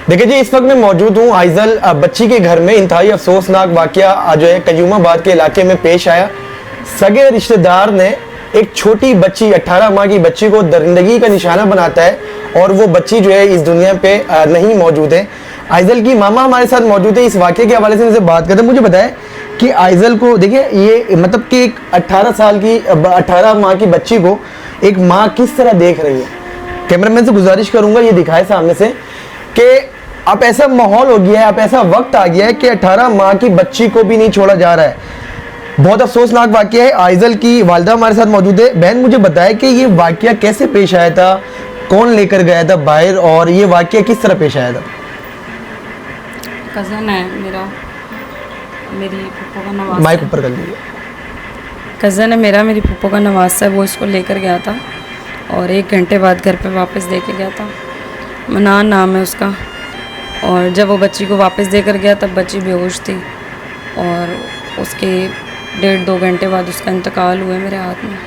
देखिए जी, इस वक्त मैं मौजूद हूँ आइजल बच्ची के घर में। इंतहाई अफसोसनाक वाकया जो है कजूमाबाद के इलाके में पेश आया। सगे रिश्तेदार ने एक छोटी बच्ची 18 माह की बच्ची को दरिंदगी का निशाना बनाता है और वो बच्ची जो है इस दुनिया पे नहीं मौजूद है। आइजल की मामा हमारे साथ मौजूद है। इस वाकये के हवाले से इनसे बात करते हैं। मुझे बताएं कि आइजल को देखिए, ये मतलब कि एक 18 माह की बच्ची को एक माँ किस तरह देख रही है। कैमरामैन से गुजारिश करूंगा ये दिखाए सामने से कि अब ऐसा माहौल हो गया है, अब ऐसा वक्त आ गया है कि 18 माह की बच्ची को भी नहीं छोड़ा जा रहा है। बहुत अफसोसनाक वाकया है। आइजल की वालिदा हमारे साथ मौजूद है। बहन, मुझे बताया कि ये वाकया कैसे पेश आया था, कौन लेकर गया था बाहर, और ये वाकया किस तरह पेश आया था? कज़न है मेरा, मेरी फूफो का नवाज। माइक ऊपर कर लीजिए। कज़न है मेरा, मेरी फूफो का नवाज है। वो इसको लेकर गया था और 1 घंटे बाद घर पे वापस दे के गया था। मनान नाम है उसका। और जब वो बच्ची को वापस देकर गया तब बच्ची बेहोश थी और उसके 1.5-2 घंटे बाद उसका इंतकाल हुआ मेरे हाथ में।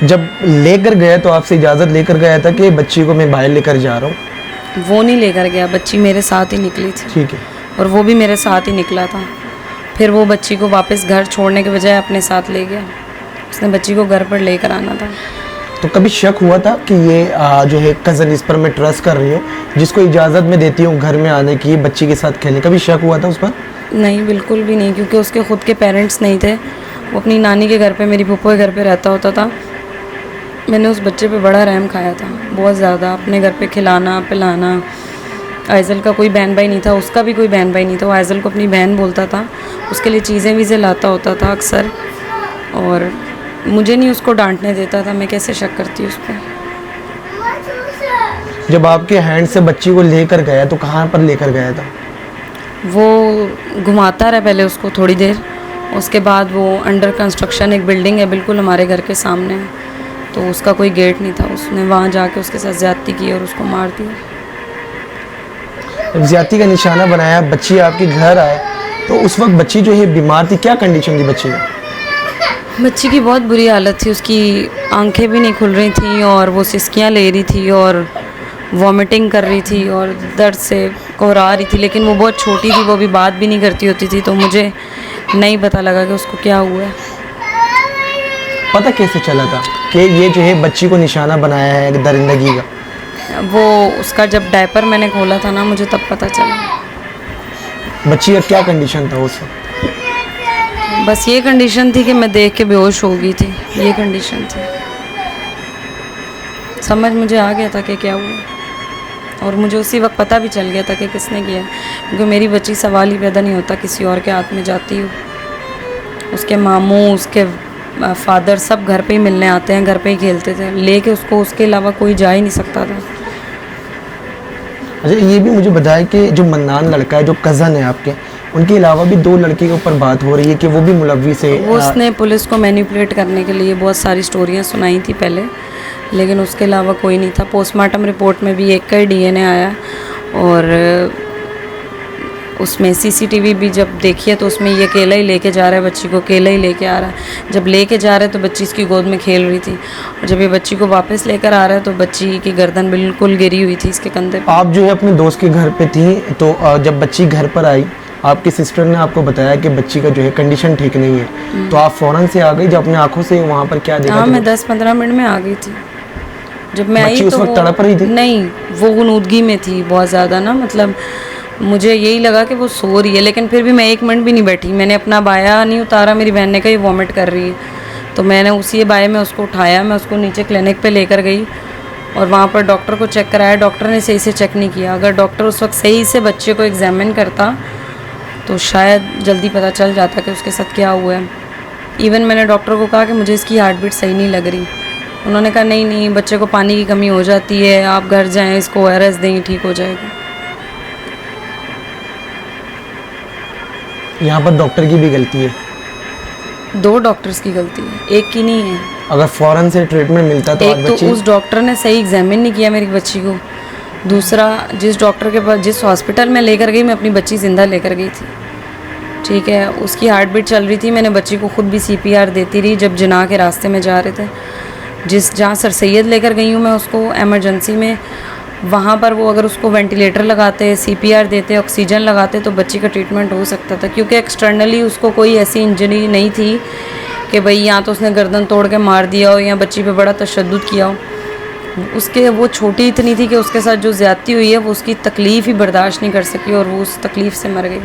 जब लेकर गया तो आपसे इजाज़त लेकर गया था कि बच्ची को मैं बाहर लेकर जा रहा हूँ? वो नहीं लेकर गया, बच्ची मेरे साथ ही निकली थी। ठीक है। और वो भी मेरे साथ ही निकला था। फिर वो बच्ची को वापस घर छोड़ने के बजाय अपने साथ ले गया। उसने बच्ची को घर पर लेकर आना था। तो कभी शक हुआ था कि ये जो है कज़न, इस पर मैं ट्रस्ट कर रही हूँ, जिसको इजाज़त मैं देती हूँ घर में आने की, बच्ची के साथ खेलने, कभी शक हुआ था उस पर? नहीं, बिल्कुल भी नहीं, क्योंकि उसके ख़ुद के पेरेंट्स नहीं थे। वो अपनी नानी के घर पे, मेरी फूफो के घर पे रहता होता था। मैंने उस बच्चे पे बड़ा रहम खाया था, बहुत ज़्यादा। अपने घर पे खिलाना पिलाना। आइजल का कोई बहन भाई नहीं था, उसका भी कोई बहन भाई नहीं था। वो आइजल को अपनी बहन बोलता था, उसके लिए चीज़ें वीज़ें लाता होता था अक्सर। और मुझे नहीं उसको डांटने देता था। मैं कैसे शक करती उस पर। जब आपके हैंड से बच्ची को लेकर गया तो कहाँ पर लेकर गया था? वो घुमाता रहा पहले उसको थोड़ी देर, उसके बाद वो अंडर कंस्ट्रक्शन एक बिल्डिंग है बिल्कुल हमारे घर के सामने, तो उसका कोई गेट नहीं था। उसने वहाँ जाके उसके साथ ज़्यादती की और उसको मार दिया। जब ज़्यादती का निशाना बनाया, बच्ची आपके घर आए तो उस वक्त बच्ची जो है बीमार थी, क्या कंडीशन थी बच्ची का? बच्ची की बहुत बुरी हालत थी। उसकी आंखें भी नहीं खुल रही थी और वो सिसकियाँ ले रही थी और वॉमिटिंग कर रही थी और दर्द से कोहरा रही थी। लेकिन वो बहुत छोटी थी, वो भी बात भी नहीं करती होती थी, तो मुझे नहीं पता लगा कि उसको क्या हुआ है। पता कैसे चला था कि ये जो है बच्ची को निशाना बनाया है दरिंदगी का? वो उसका जब डायपर मैंने खोला था ना, मुझे तब पता चला। बच्ची का क्या कंडीशन था उस वक्त? बस ये कंडीशन थी कि मैं देख के बेहोश हो गई थी, ये कंडीशन थी। समझ मुझे आ गया था कि क्या हुआ, और मुझे उसी वक्त पता भी चल गया था कि किसने किया, क्योंकि मेरी बच्ची सवाल ही पैदा नहीं होता किसी और के हाथ में जाती हो। उसके मामू, उसके फादर सब घर पे ही मिलने आते हैं, घर पे ही खेलते थे, लेके उसको उसके अलावा कोई जा ही नहीं सकता था। अच्छा, ये भी मुझे बताया कि जो मन्नान लड़का है, जो कज़न है आपके, उनके अलावा भी 2 लड़के के ऊपर बात हो रही है कि वो भी मुलव्विस है। उसने पुलिस को मैनिपुलेट करने के लिए बहुत सारी स्टोरियाँ सुनाई थी पहले, लेकिन उसके अलावा कोई नहीं था। पोस्टमार्टम रिपोर्ट में भी एक का ही डीएनए आया, और उसमें सीसीटीवी भी जब देखी है तो उसमें ये अकेला ही लेके जा रहा है बच्ची को, अकेला ही लेके आ रहा है। जब लेके जा रहा है तो बच्ची इसकी गोद में खेल रही थी, और जब ये बच्ची को वापस लेकर आ रहा है तो बच्ची की गर्दन बिल्कुल गिरी हुई थी इसके कंधे पे। आप जो है अपने दोस्त के घर पे थी, तो जब बच्ची घर पर आई, आपकी सिस्टर ने आपको बताया कि बच्ची का जो है कंडीशन ठीक नहीं है, तो आप फ़ौरन से आ गई? जब अपने आंखों से वहाँ पर क्या देखा? हाँ, मैं 10-15 मिनट में आ गई थी। जब मैं आई उस तो वक्त तड़प रही थी? नहीं, वो गुनूदगी में थी बहुत ज़्यादा ना, मतलब मुझे यही लगा कि वो सो रही है, लेकिन फिर भी मैं 1 मिनट भी नहीं बैठी। मैंने अपना बाया नहीं उतारा, मेरी बहन ने कहा ये वॉमिट कर रही है, तो मैंने उसी बाये में उसको उठाया, मैं उसको नीचे क्लिनिक पे लेकर गई और वहाँ पर डॉक्टर को चेक कराया। डॉक्टर ने सही से चेक नहीं किया। अगर डॉक्टर उस वक्त सही से बच्चे को एग्जामिन करता तो शायद जल्दी पता चल जाता कि उसके साथ क्या हुआ है। इवन मैंने डॉक्टर को कहा कि मुझे इसकी हार्ट बीट सही नहीं लग रही। उन्होंने कहा नहीं नहीं, बच्चे को पानी की कमी हो जाती है, आप घर जाएं, इसको ORS दें, ठीक हो जाएगा। यहाँ पर डॉक्टर की भी गलती है? 2 डॉक्टर्स की गलती है, एक की नहीं है। अगर फ़ौरन से ट्रीटमेंट मिलता तो एक तो उस डॉक्टर ने सही एग्जामिन नहीं किया मेरी बच्ची को, दूसरा जिस डॉक्टर के पास, जिस हॉस्पिटल में लेकर गई, मैं अपनी बच्ची ज़िंदा लेकर गई थी, ठीक है। उसकी हार्ट बीट चल रही थी, मैंने बच्ची को खुद भी CPR देती रही जब जिना के रास्ते में जा रहे थे। जहाँ सर सैयद लेकर गई हूँ मैं उसको एमरजेंसी में, वहाँ पर वो अगर उसको वेंटिलेटर लगाते, सीपीआर देते, ऑक्सीजन लगाते तो बच्ची का ट्रीटमेंट हो सकता था, क्योंकि एक्सटर्नली उसको कोई ऐसी इंजरी नहीं थी कि भाई या तो उसने गर्दन तोड़ के मार दिया हो या बच्ची पे बड़ा तशद्दुद किया हो। उसके वो छोटी इतनी थी कि उसके साथ जो ज़्यादती हुई है वो उसकी तकलीफ़ ही बर्दाश्त नहीं कर सकी और वो उस तकलीफ़ से मर गई।